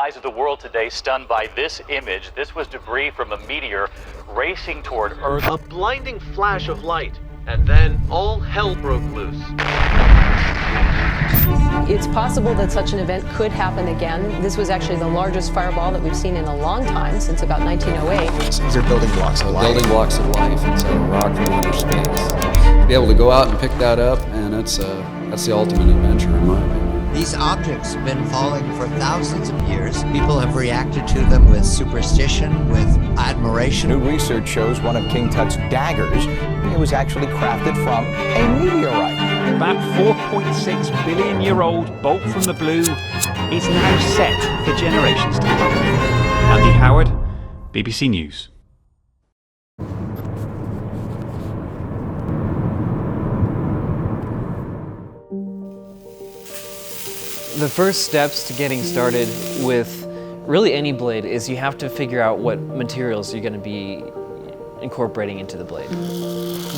eyes of the world today stunned by this image. This was debris from a meteor racing toward Earth. A blinding flash of light, and then all hell broke loose. It's possible that such an event could happen again. This was actually the largest fireball that we've seen in a long time, since about 1908. These are building blocks of life. Building blocks of life. It's a rock from outer space. To be able to go out and pick that up, and that's the ultimate adventure, in my opinion. These objects have been falling for thousands of years. People have reacted to them with superstition, with admiration. New research shows one of King Tut's daggers, it was actually crafted from a meteorite. That 4.6 billion year old bolt from the blue is now set for generations to come. Andy Howard, BBC News. The first steps to getting started with really any blade is you have to figure out what materials you're going to be incorporating into the blade.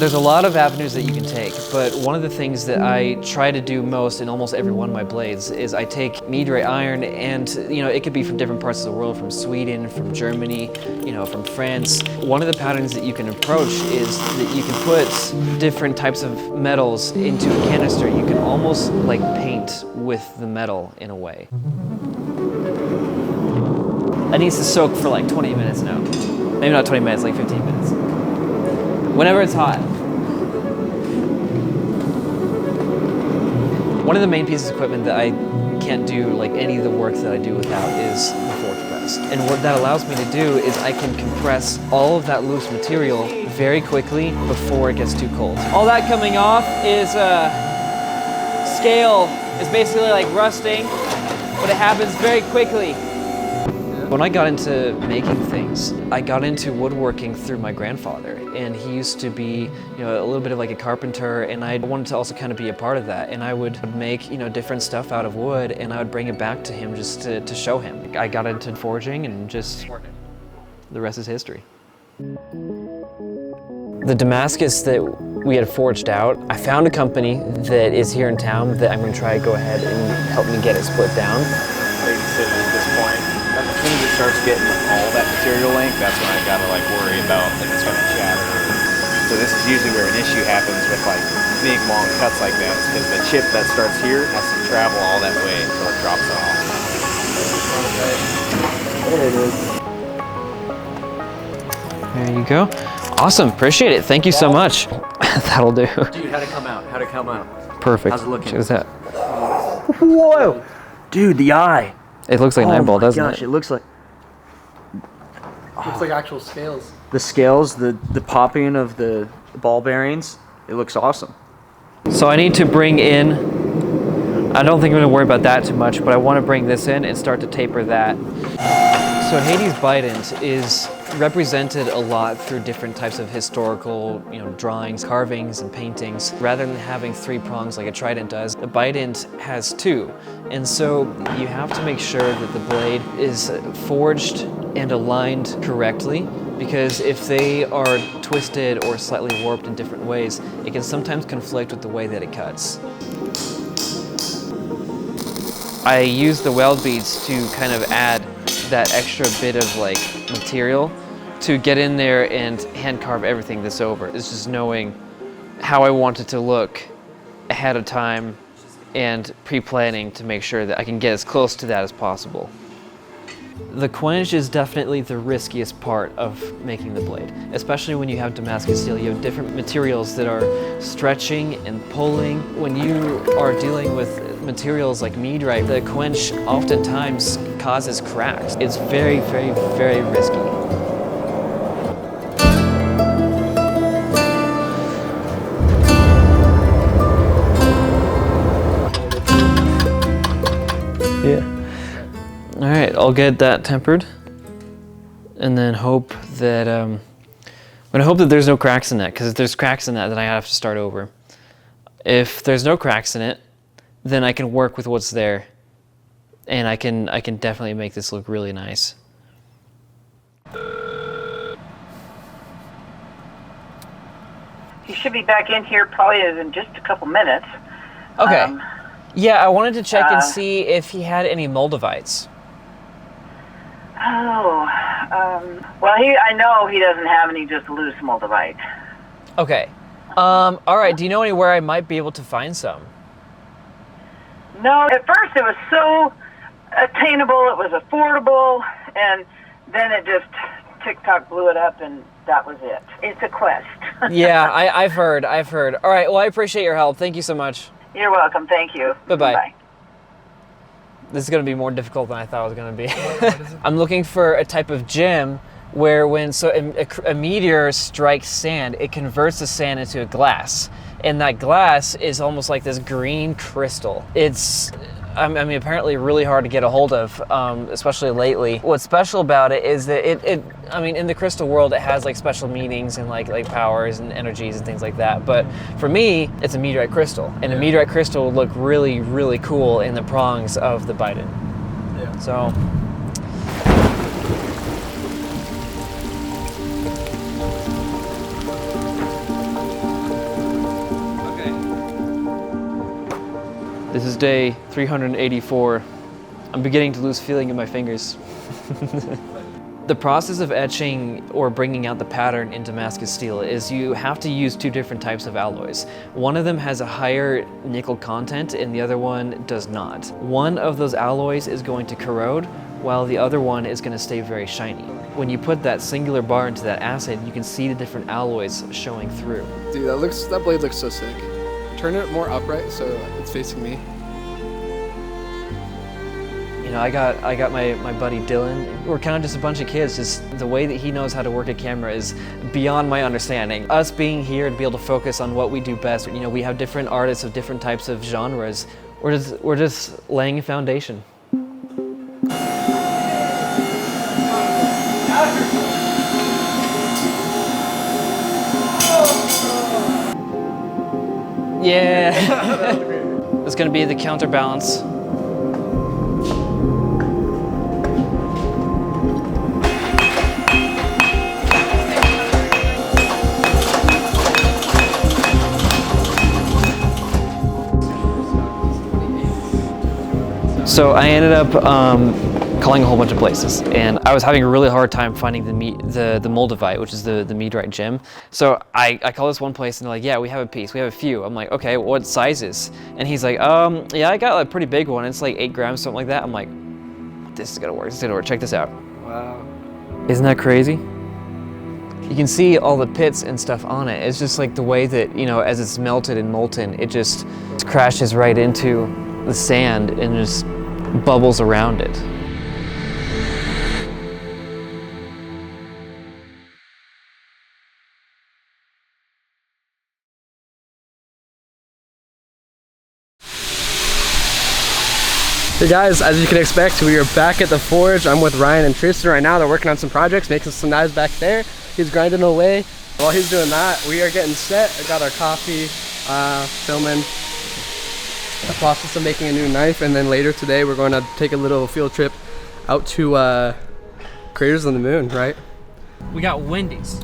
There's a lot of avenues that you can take, but one of the things that I try to do most in almost every one of my blades is I take meteorite iron, and it could be from different parts of the world, from Sweden, from Germany, from France. One of the patterns that you can approach is that you can put different types of metals into a canister. You can almost like paint with the metal in a way. It needs to soak for like 20 minutes now. Maybe not 20 minutes, like 15 minutes. Whenever it's hot. One of the main pieces of equipment that I can't do like any of the work that I do without is the forge press. And what that allows me to do is I can compress all of that loose material very quickly before it gets too cold. All that coming off is scale. It's basically like rusting, but it happens very quickly. When I got into making things, I got into woodworking through my grandfather, and he used to be, a little bit of like a carpenter, and I wanted to also kind of be a part of that. And I would make, different stuff out of wood, and I would bring it back to him just to show him. I got into forging, and just the rest is history. The Damascus that we had forged out, I found a company that is here in town that I'm going to try to go ahead and help me get it split down. Sitting at this point. As soon as it starts getting all that material length, that's when I gotta worry about if it's gonna shatter. So this is usually where an issue happens with big long cuts like that, because the chip that starts here has to travel all that way until it drops off. There it is. There you go. Awesome, appreciate it. Thank you so much. That'll do. Dude, how'd it come out? How'd it come out? Perfect. How's it looking? Check that. Whoa! Dude, the eye. It looks like an eyeball, doesn't it? It looks like... Looks like actual scales. The scales, the popping of the ball bearings, it looks awesome. So I need to bring in, I don't think I'm going to worry about that too much, but I want to bring this in and start to taper that. So HADES Bident is represented a lot through different types of historical, drawings, carvings, and paintings. Rather than having 3 prongs like a trident does, a bident has 2. And so you have to make sure that the blade is forged and aligned correctly, because if they are twisted or slightly warped in different ways, it can sometimes conflict with the way that it cuts. I use the weld beads to kind of add that extra bit of material to get in there and hand carve everything this over. It's just knowing how I want it to look ahead of time and pre-planning to make sure that I can get as close to that as possible. The quench is definitely the riskiest part of making the blade, especially when you have Damascus steel. You have different materials that are stretching and pulling. When you are dealing with materials like meteorite, the quench oftentimes causes cracks. It's very, very, very risky. Yeah. All right, I'll get that tempered, and then hope that I'm gonna hope that there's no cracks in that. Because if there's cracks in that, then I have to start over. If there's no cracks in it, then I can work with what's there, and I can definitely make this look really nice. He should be back in here probably in just a couple minutes. Okay. Yeah, I wanted to check and see if he had any moldavites. Oh, well, I know he doesn't have any just loose moldavite. Okay. All right. Do you know anywhere I might be able to find some? No, at first it was so attainable, it was affordable, and then it just, TikTok blew it up, and that was it. It's a quest. Yeah, I've heard. All right, well, I appreciate your help. Thank you so much. You're welcome. Thank you. Bye-bye. Bye. This is going to be more difficult than I thought it was going to be. I'm looking for a type of gem where when a meteor strikes sand, it converts the sand into a glass. And that glass is almost like this green crystal. It's, I mean, apparently really hard to get a hold of, especially lately. What's special about it is that I mean, in the crystal world, it has like special meanings and like powers and energies and things like that. But for me, it's a meteorite crystal. And a meteorite crystal would look really, really cool in the prongs of the bident. Yeah. So. This is day 384. I'm beginning to lose feeling in my fingers. The process of etching or bringing out the pattern in Damascus steel is you have to use two different types of alloys. One of them has a higher nickel content and the other one does not. One of those alloys is going to corrode while the other one is going to stay very shiny. When you put that singular bar into that acid, you can see the different alloys showing through. Dude, that blade looks so sick. Turn it more upright so it's facing me. You know, I got my buddy Dylan. We're kind of just a bunch of kids. Just the way that he knows how to work a camera is beyond my understanding. Us being here to be able to focus on what we do best. You know, we have different artists of different types of genres. We're just laying a foundation. Yeah. It's gonna be the counterbalance. So I ended up calling a whole bunch of places, and I was having a really hard time finding the moldavite, which is the meteorite gem. So I called this one place, and they're like, yeah, we have a piece, we have a few. I'm like, okay, what sizes? And he's like, yeah, I got a pretty big one. It's like 8 grams, something like that. I'm like, this is gonna work. This is gonna work. Check this out. Wow. Isn't that crazy? You can see all the pits and stuff on it. It's just like the way that, you know, as it's melted and molten, it just crashes right into the sand and just bubbles around it. Hey guys, as you can expect, we are back at the forge. I'm with Ryan and Tristan right now. They're working on some projects, making some knives back there. He's grinding away. While he's doing that, we are getting set. I got our coffee, filming the process of making a new knife, and then later today we're going to take a little field trip out to craters on the moon, right? We got Wendy's.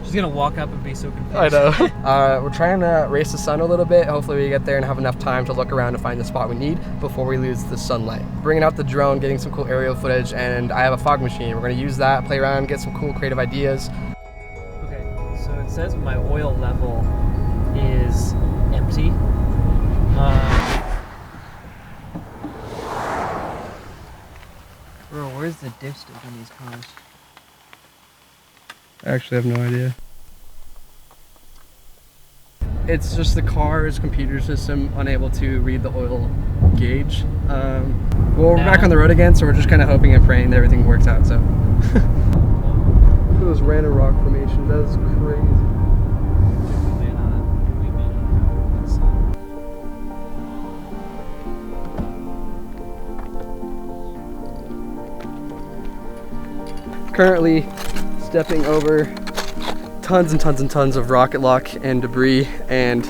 She's gonna walk up and be so confused. I know. We're trying to race the sun a little bit. Hopefully we get there and have enough time to look around and find the spot we need before we lose the sunlight. Bringing out the drone, getting some cool aerial footage, and I have a fog machine. We're gonna use that, play around, get some cool creative ideas. Okay, so it says my oil level is empty. Bro, where's the dipstick in these cars? I actually have no idea. It's just the car's computer system unable to read the oil gauge. Well, we're back on the road again, so we're just kind of hoping and praying that everything works out, so. Look at those random rock formations, that's crazy. Currently stepping over tons and tons and tons of rocket lock and debris, and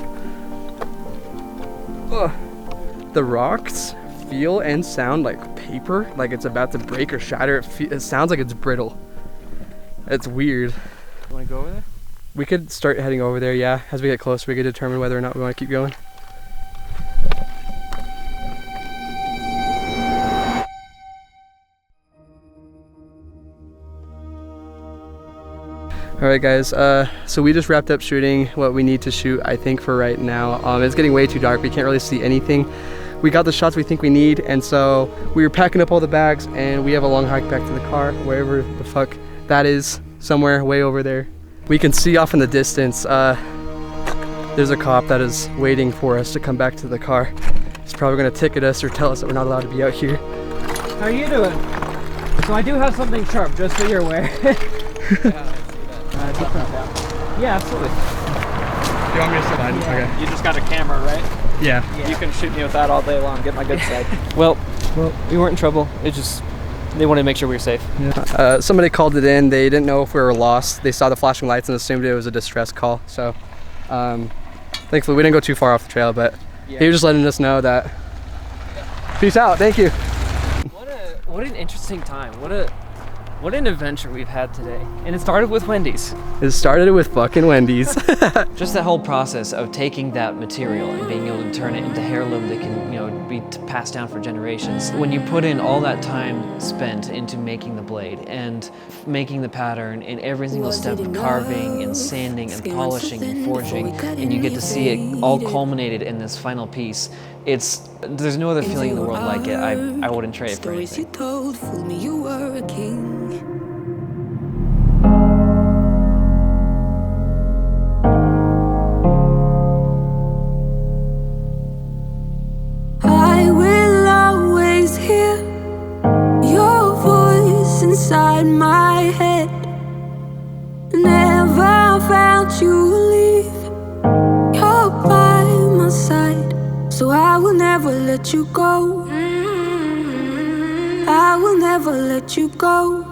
the rocks feel and sound like paper, like it's about to break or shatter. It sounds like it's brittle. It's weird. You want to go over there? We could start heading over there, yeah. As we get closer, we could determine whether or not we want to keep going. All right, guys. So we just wrapped up shooting what we need to shoot, I think, for right now. It's getting way too dark. We can't really see anything. We got the shots we think we need, and so we were packing up all the bags, and we have a long hike back to the car, wherever the fuck that is, somewhere way over there. We can see off in the distance, there's a cop that is waiting for us to come back to the car. He's probably gonna ticket us or tell us that we're not allowed to be out here. How are you doing? So I do have something sharp, just so you're aware. Yeah, absolutely. Do you want me to slide? Yeah. Okay. You just got a camera, right? Yeah. You can shoot me with that all day long, get my good side. Well, we weren't in trouble. It just, they wanted to make sure we were safe. Yeah. Somebody called it in. They didn't know if we were lost. They saw the flashing lights and assumed it was a distress call. So thankfully we didn't go too far off the trail, but he was just letting us know that. Peace out. Thank you. What an interesting time. What an adventure we've had today. And it started with Wendy's. It started with fucking Wendy's. Just the whole process of taking that material and being able to turn it into heirloom that can, you know, be passed down for generations. When you put in all that time spent into making the blade and making the pattern in every single step of carving and sanding and polishing and forging, and you get to see it all culminated in this final piece, there's no other feeling in the world like it. I wouldn't trade it for anything. You told, fooled me, you were a king. I will always hear your voice inside my head. Never felt you leave. You're by my side. So I will never let you go. I will never let you go.